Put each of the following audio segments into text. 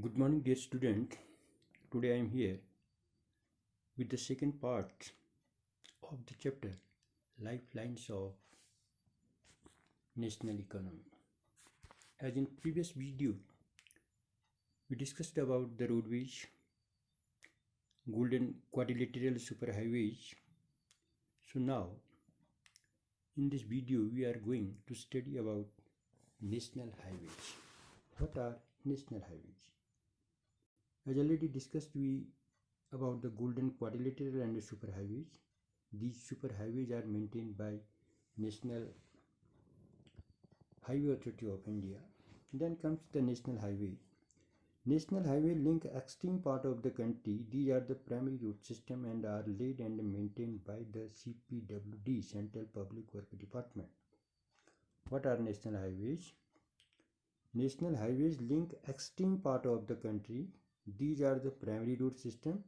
Good morning, dear student. Today I am here with the second part of the chapter Lifelines of National Economy. As in previous video, we discussed about the roadways, golden quadrilateral superhighways. So now, in this video, we are going to study about national highways. What are national highways? As already discussed, we about the golden quadrilateral and the superhighways. These superhighways are maintained by National Highway Authority of India. Then comes the national highway. National highway link extreme part of the country. These are the primary route system and are laid and maintained by the CPWD, Central Public Work Department. What are national highways? National highways link extreme part of the country. These are the primary route system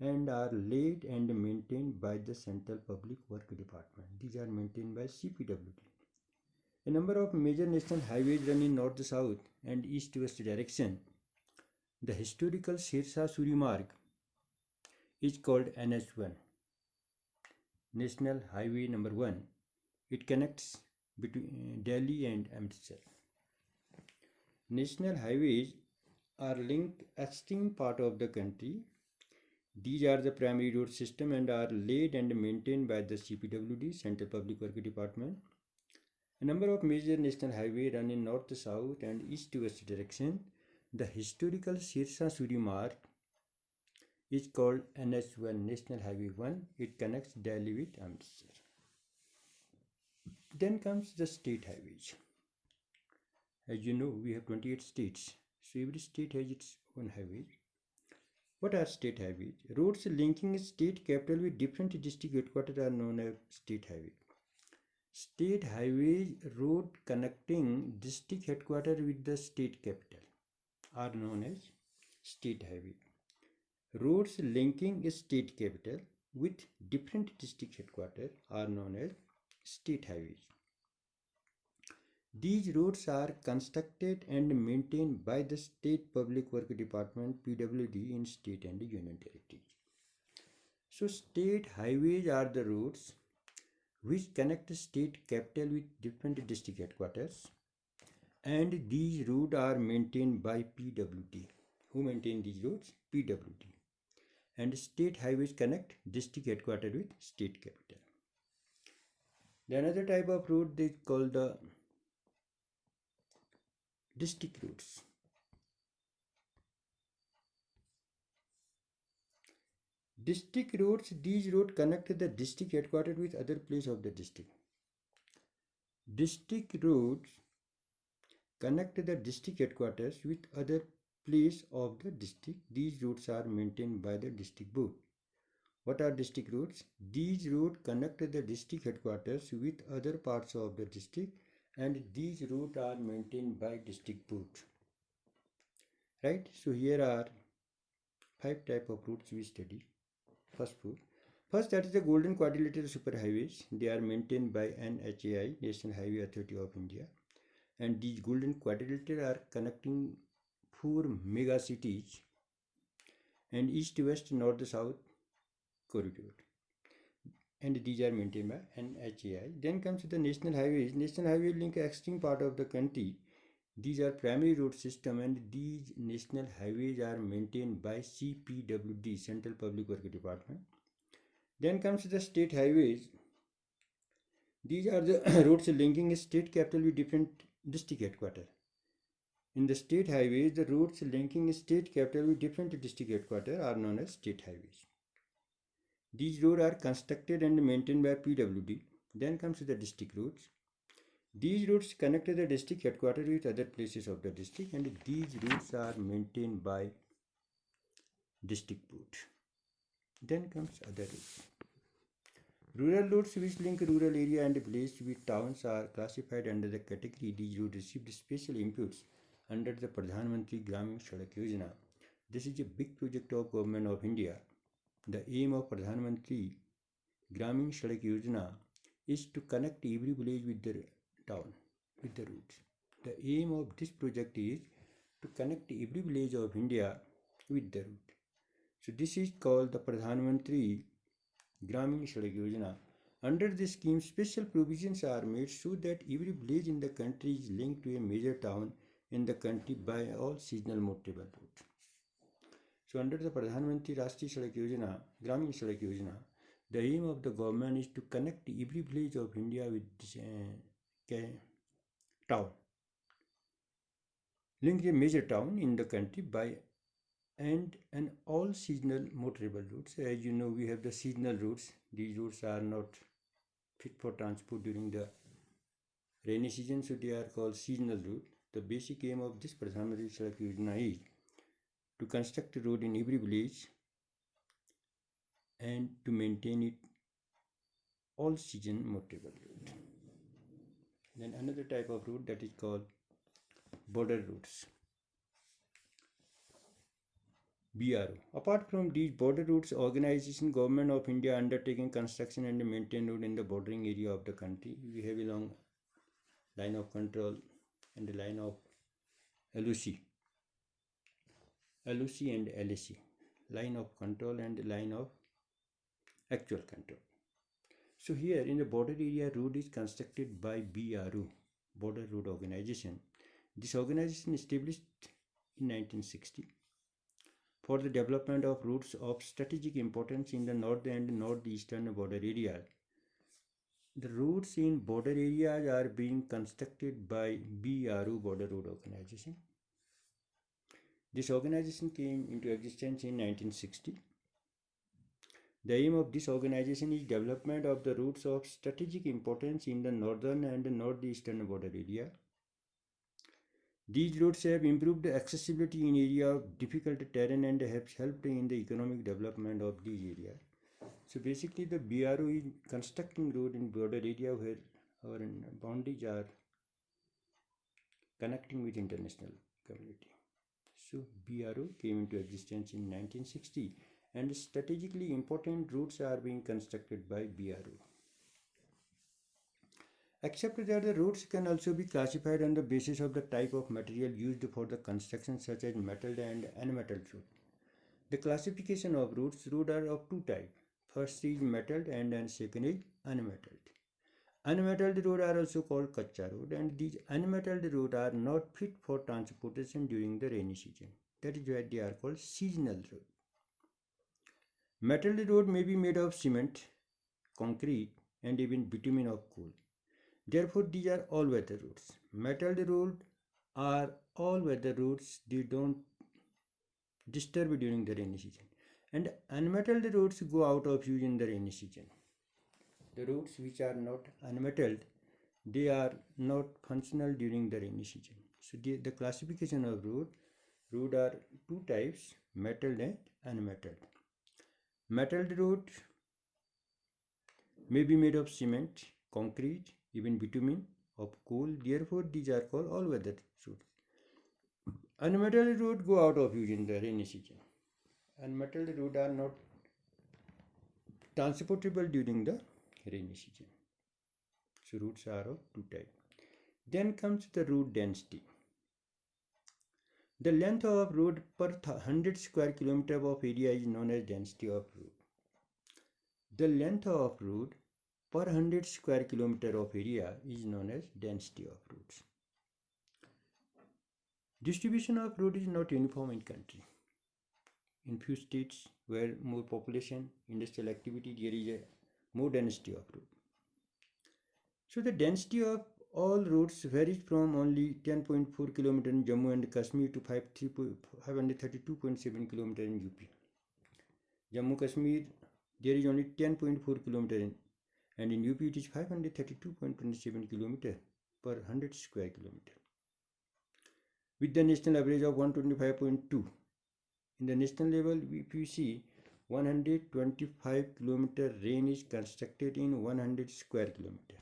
and are laid and maintained by the Central Public Work Department. These are maintained by CPWD. A number of major national highways run in north-south and east-west direction. The historical Sirsa-Suri Marg is called NH1, National Highway number 1. It connects between Delhi and Amritsar. National highways are linked extreme part of the country. These are the primary road system and are laid and maintained by the CPWD, Central Public Work Department. A number of major national highways run in north-south and east-west direction. The historical Sirsa-Suri Marg is called NH1, National Highway 1. It connects Delhi with Amritsar. Then comes the state highways. As you know, we have 28 states. So every state has its own highway. What are state highways? Roads linking state capital with different district headquarters are known as state highway. State highways road connecting district headquarters with the state capital are known as state highway. Roads linking state capital with different district headquarters are known as state highways. These roads are constructed and maintained by the State Public Work Department PWD in state and union territories. So state highways are the roads which connect state capital with different district headquarters, and these roads are maintained by PWD. Who maintain these roads? PWD. And state highways connect district headquarters with state capital. The another type of road is called the district roads. District roads, these roads connect the district headquarters with other place of the district. District roads connect the district headquarters with other place of the district. These roads are maintained by the district board. What are district roads? These roads connect the district headquarters with other parts of the district, and these roads are maintained by district board. Right? So here are 5 type of routes we study. First, that is the golden quadrilateral superhighways. They are maintained by NHAI, National Highway Authority of India, and these golden quadrilateral are connecting 4 mega cities and east-west, north-south corridor, and these are maintained by NHAI. Then comes the national highways. National highway link extreme part of the country. These are primary road system, and these national highways are maintained by CPWD, Central Public Work Department. Then comes the state highways. These are the roads linking state capital with different district headquarters. In the state highways, the roads linking state capital with different district headquarters are known as state highways. These roads are constructed and maintained by PWD. Then comes the district roads. These routes connect the district headquarters with other places of the district, and these routes are maintained by district board. Then comes other routes. Rural routes which link rural area and village with towns are classified under the category. These routes received special inputs under the Pradhan Mantri Gramin Sadak Yojana. This is a big project of Government of India. The aim of Pradhan Mantri Gramin Sadak Yojana is to connect every village with the town, with the roads. The aim of this project is to connect every village of India with the road. So this is called the Pradhan Mantri Gramin Sadak Yojana. Under this scheme, special provisions are made so that every village in the country is linked to a major town in the country by all seasonal motorable route. So under the Pradhan Mantri Rashtriya Sadak Yojana, Gramin Sadak Yojana, the aim of the government is to connect every village of India with town, link a major town in the country by and an all seasonal motorable routes. As you know, we have the seasonal routes. These routes are not fit for transport during the rainy season, so they are called seasonal route. The basic aim of this Pradhan Mantri Sadak Yojana is to construct a road in every village and to maintain it all season motorable route. Then another type of route that is called border routes. BRO. Apart from these border routes, organization Government of India undertaking construction and maintain road in the bordering area of the country. We have a long line of control and a line of LOC and LAC, line of control and line of actual control. So here in the border area, road is constructed by BRO, Border Road Organization. This organization established in 1960 for the development of routes of strategic importance in the north and northeastern border areas. The routes in border areas are being constructed by BRO, Border Road Organization. This organization came into existence in 1960. The aim of this organization is development of the routes of strategic importance in the northern and northeastern border area. These routes have improved accessibility in area of difficult terrain and have helped in the economic development of these areas. So basically the BRO is constructing road in border area where our boundaries are connecting with international community. So BRO came into existence in 1960 and strategically important routes are being constructed by BRO. Except that the routes can also be classified on the basis of the type of material used for the construction, such as metalled and unmetalled road. The classification of routes are of two types. First is metalled and second is unmetalled. Unmetalled road are also called kacha road, and these unmetalled road are not fit for transportation during the rainy season. That is why they are called seasonal road. Metalled road may be made of cement, concrete, and even bitumen of coal. Therefore, these are all-weather roads. Metalled roads are all-weather roads. They don't disturb during the rainy season. And unmetalled roads go out of use in the rainy season. The roads which are not unmetalled, they are not functional during the rainy season. So the classification of road are two types, metalled and unmetalled. Metalled road may be made of cement, concrete, even bitumen, of coal. Therefore, these are called all-weather roads. Unmetalled roads go out of use in the rainy season. Unmetalled roads are not transportable during the rainy season. So routes are of two types. Then comes the road density. The length of road per 100 square kilometer of area is known as density of road. The length of road per 100 square kilometer of area is known as density of roads. Distribution of road is not uniform in country. In few states where more population, industrial activity, there is a more density of road. So the density of all roads varies from only 10.4 km in Jammu and Kashmir to 532.7 km in UP. Jammu Kashmir, there is only 10.4 km and in UP it is 532.27 km per 100 square kilometer. With the national average of 125.2. In the national level, if you see 125 km lane is constructed in 100 square kilometer.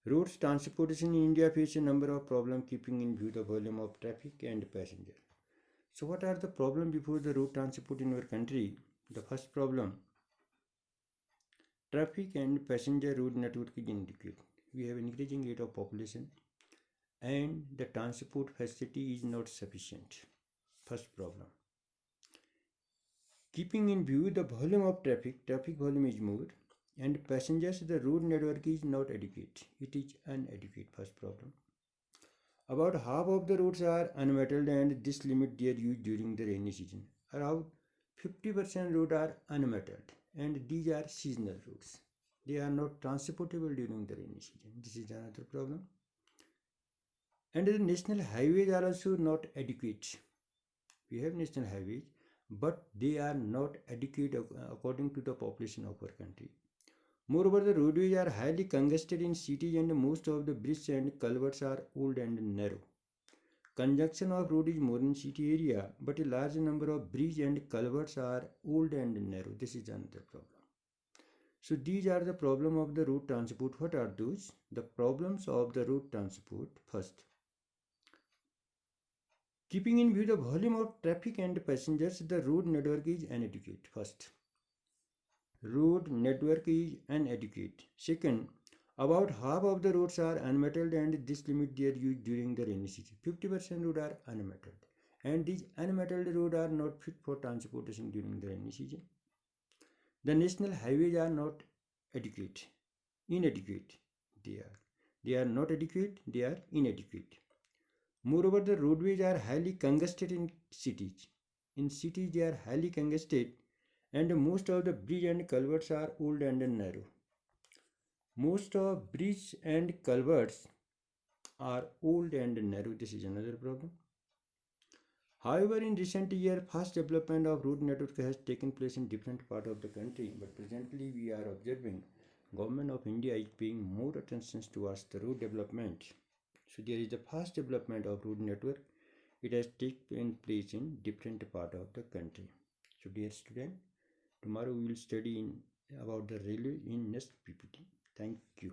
Roads transportation in India face a number of problems keeping in view the volume of traffic and passenger. So what are the problems before the road transport in our country? The first problem, traffic and passenger road network is inadequate. We have an increasing rate of population and the transport facility is not sufficient. First problem. Keeping in view the volume of traffic volume is more, and passengers, the road network is not adequate. It is inadequate. First problem. About half of the roads are unmetalled and this limit their use during the rainy season. Around 50% roads are unmetalled and these are seasonal roads. They are not transportable during the rainy season. This is another problem. And the national highways are also not adequate. We have national highways, but they are not adequate according to the population of our country. Moreover, the roadways are highly congested in cities and most of the bridges and culverts are old and narrow. Conjunction of road is more in city area, but a large number of bridges and culverts are old and narrow. This is another problem. So these are the problem of the road transport. What are those? The problems of the road transport. First, keeping in view the volume of traffic and passengers, the road network is inadequate. First, road network is inadequate. Second, about half of the roads are unmetalled and this limit their use during the rainy season. 50% roads are unmetalled and these unmetalled roads are not fit for transportation during the rainy season. The national highways are not adequate, inadequate. They are not adequate, they are inadequate. Moreover, the roadways are highly congested in cities. In cities, they are highly congested and most of the bridges and culverts are old and narrow. Most of bridges and culverts are old and narrow. This is another problem. However, in recent years, fast development of road network has taken place in different parts of the country, but presently we are observing Government of India is paying more attention towards the road development. So there is a fast development of road network. It has taken place in different part of the country. So dear student, tomorrow we will study about the railway in next PPT. Thank you.